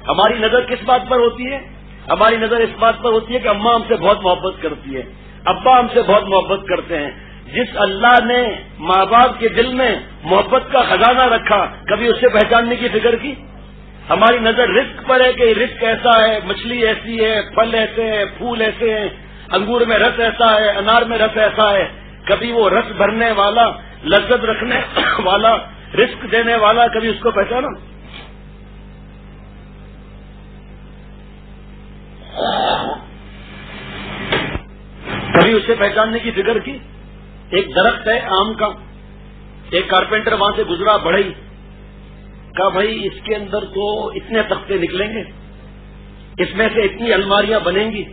ہماری نظر کس بات پر ہوتی ہے؟ ہماری نظر اس بات پر ہوتی ہے کہ اماں ہم سے بہت محبت کرتی ہے، ابا ہم سے بہت محبت کرتے ہیں۔ جس اللہ نے ماں باپ کے دل میں محبت کا خزانہ رکھا، کبھی اسے پہچاننے کی فکر کی؟ ہماری نظر رزق پر ہے کہ رزق ایسا ہے، مچھلی ایسی ہے، پھل ایسے ہیں، پھول ایسے ہیں، انگور میں رس ایسا ہے، انار میں رس ایسا ہے۔ کبھی وہ رس بھرنے والا، لذت رکھنے والا، رزق دینے والا، کبھی اس کو پہچانا؟ کبھی اسے پہچاننے کی فکر کی؟ ایک درخت ہے آم کا، ایک کارپینٹر وہاں سے گزرا، بڑھئی، کہا بھائی اس کے اندر تو اتنے تختے نکلیں گے، اس میں سے اتنی الماریاں بنیں گی،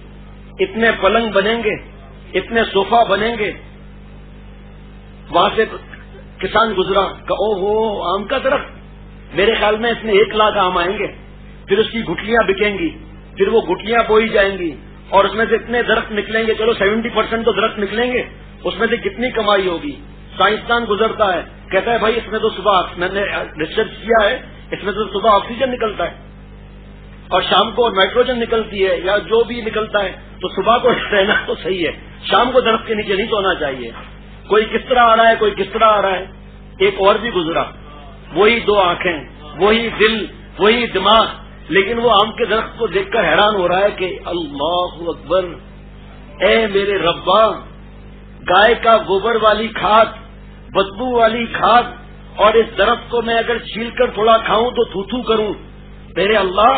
اتنے پلنگ بنیں گے، اتنے صوفہ بنیں گے۔ وہاں سے کسان گزرا، کہا او ہو آم کا درخت، میرے خیال میں اس میں 1 لاکھ آم آئیں گے، پھر اس کی گٹلیاں بکیں گی، پھر وہ گٹلیاں بوئی جائیں گی، اور اس میں سے اتنے درخت نکلیں گے، چلو 70% تو درخت نکلیں گے، اس میں سے کتنی کمائی ہوگی؟ سائنسدان گزرتا ہے، کہتا ہے بھائی اس میں تو صبح، میں نے ریسرچ کیا ہے، اس میں تو صبح آکسیجن نکلتا ہے اور شام کو نائٹروجن نکلتی ہے، یا جو بھی نکلتا ہے، تو صبح کو رہنا تو صحیح ہے، شام کو درخت کے نیچے نہیں سونا چاہیے۔ کوئی کس طرح آ رہا ہے، کوئی کس طرح آ رہا ہے۔ ایک اور بھی گزرا، وہی 2 آنکھیں، وہی دل، وہی دماغ، لیکن وہ آم کے درخت کو دیکھ کر حیران ہو رہا ہے کہ اللہ اکبر، اے میرے ربا، گائے کا گوبر والی کھاد، بدبو والی کھاد، اور اس درخت کو میں اگر چھیل کر تھوڑا کھاؤں تو تھو کروں، میرے اللہ،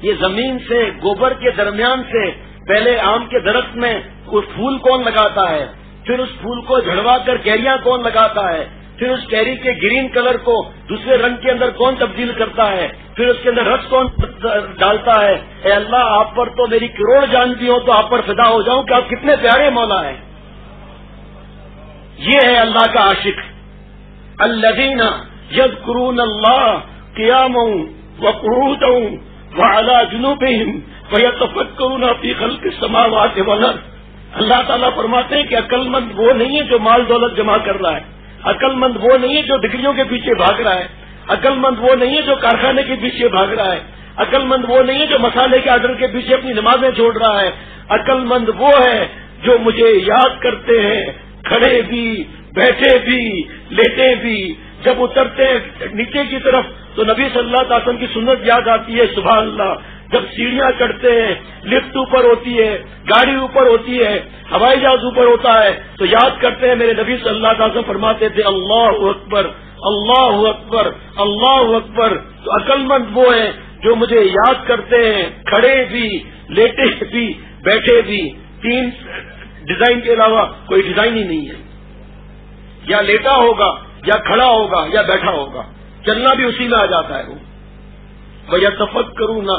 یہ زمین سے گوبر کے درمیان سے پہلے آم کے درخت میں کوئی پھول کون لگاتا ہے، پھر اس پھول کو جھڑوا کر کیریاں کون لگاتا ہے، پھر اس کیری کے گرین کلر کو دوسرے رنگ کے اندر کون تبدیل کرتا ہے، پھر اس کے اندر رس کون ڈالتا ہے۔ اے اللہ، آپ پر تو میری کروڑ جانتی ہو تو آپ پر فدا ہو جاؤں کہ آپ کتنے پیارے مولا ہیں۔ یہ ہے اللہ کا عاشق، الذین یذکرون اللہ قیاما وقعودا وعلی جنوبہم ویتفکرون فی خلق السماوات والارض۔ اللہ تعالیٰ فرماتے ہیں کہ عقل مند وہ نہیں ہے جو مال دولت جمع کر رہا ہے، عقل مند وہ نہیں ہے جو ڈگریوں کے پیچھے بھاگ رہا ہے، عقل مند وہ نہیں ہے جو کارخانے کے پیچھے بھاگ رہا ہے، عقل مند وہ نہیں ہے جو مسالے کے آرڈر کے پیچھے اپنی نمازیں چھوڑ رہا ہے، عقل مند وہ ہے جو مجھے یاد کرتے ہیں، کھڑے بھی، بیٹھے بھی، لیٹے بھی۔ جب اترتے ہیں نیچے کی طرف تو نبی صلی اللہ علیہ وسلم کی سنت یاد آتی ہے، سبحان اللہ۔ جب سیڑھیاں چڑھتے ہیں، لفٹ اوپر ہوتی ہے، گاڑی اوپر ہوتی ہے، ہوائی جہاز اوپر ہوتا ہے، تو یاد کرتے ہیں، میرے نبی صلی اللہ علیہ وسلم فرماتے تھے اللہ اکبر، اللہ اکبر، اللہ اکبر۔ تو عقل مند وہ ہیں جو مجھے یاد کرتے ہیں، کھڑے بھی، لیٹے بھی، بیٹھے بھی۔ 3 ڈیزائن کے علاوہ کوئی ڈیزائن ہی نہیں ہے، یا لیٹا ہوگا، یا کھڑا ہوگا، یا بیٹھا ہوگا، چلنا بھی اسی میں آ جاتا ہے۔ وہ وَيَتَفَكَّرُونَ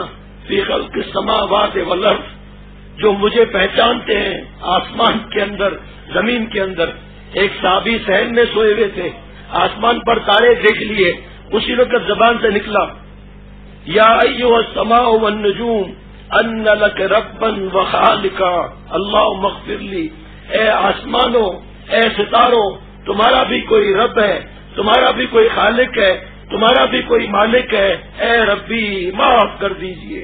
فِي خَلْقِ السَّمَاوَاتِ وَالْأَرْضِ، جو مجھے پہچانتے ہیں آسمان کے اندر، زمین کے اندر۔ ایک صحابی صحن میں سوئے ہوئے تھے، آسمان پر تارے دیکھ لیے، اسی وقت زبان سے نکلا، یا ایھا السماء والنجوم ان لک ربا وخالقا اللہم اغفر لی۔ اے آسمانوں، اے ستاروں، تمہارا بھی کوئی رب ہے، تمہارا بھی کوئی خالق ہے، تمہارا بھی کوئی مالک ہے، اے ربی معاف کر دیجئے،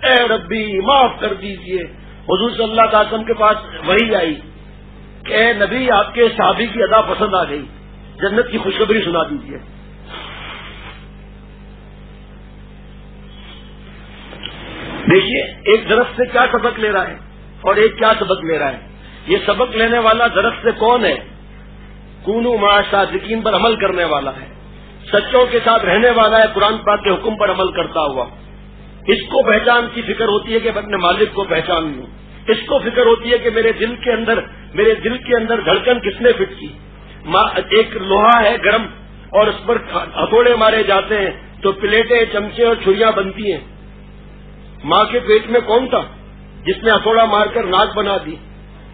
اے ربی معاف کر دیجئے۔ حضور صلی اللہ علیہ وسلم کے پاس وحی آئی کہ اے نبی، آپ کے صحابی کی ادا پسند آ گئی، جنت کی خوشخبری سنا دیجئے۔ دیکھیے ایک درخت سے کیا سبق لے رہا ہے اور ایک کیا سبق لے رہا ہے۔ یہ سبق لینے والا درخت سے کون ہے؟ کونوا مع الصادقین پر عمل کرنے والا ہے، سچوں کے ساتھ رہنے والا ہے، قرآن پاک کے حکم پر عمل کرتا ہوا۔ اس کو پہچان کی فکر ہوتی ہے کہ میں اپنے مالک کو پہچان لوں، اس کو فکر ہوتی ہے کہ میرے دل کے اندر دھڑکن کس نے فٹ کی۔ ایک لوہا ہے گرم اور اس پر ہتھوڑے مارے جاتے ہیں تو پلیٹیں، چمچے اور چھریاں بنتی ہیں۔ ماں کے پیٹ میں کون تھا جس نے ہتھوڑا مار کر ناک بنا دی،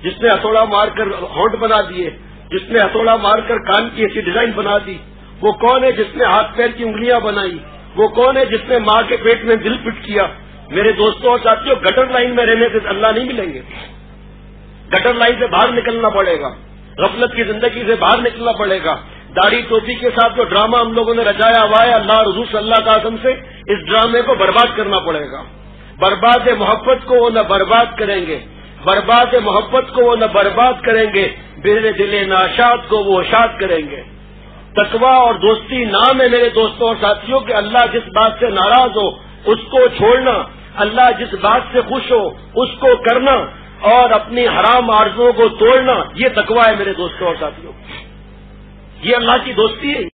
جس نے ہتھوڑا مار کر ہونٹ بنا دیے، جس نے ہتھوڑا مار کر کان کی ایسی ڈیزائن بنا دی؟ وہ کون ہے جس نے ہاتھ پیر کی انگلیاں بنائی؟ وہ کون ہے جس نے ماں کے پیٹ میں دل فٹ کیا؟ میرے دوستوں اور ساتھیوں، گٹر لائن میں رہنے سے اللہ نہیں ملیں گے، گٹر لائن سے باہر نکلنا پڑے گا، غفلت کی زندگی سے باہر نکلنا پڑے گا۔ داڑھی ٹوپی کے ساتھ جو ڈرامہ ہم لوگوں نے رچایا ہوا ہے، اللہ رسول صلی اللہ علیہ وسلم سے اس ڈرامے کو برباد کرنا پڑے گا۔ برباد محبت کو وہ نہ برباد کریں گے، برباد محبت کو وہ نہ برباد کریں گے، میرے دل ناشاد کو وہ شاد کریں گے۔ تقویٰ اور دوستی نام ہے میرے دوستوں اور ساتھیوں کہ اللہ جس بات سے ناراض ہو اس کو چھوڑنا، اللہ جس بات سے خوش ہو اس کو کرنا، اور اپنی حرام آرزوؤں کو توڑنا، یہ تقویٰ ہے میرے دوستوں اور ساتھیوں۔ یہ اللہ کی دوستی ہے۔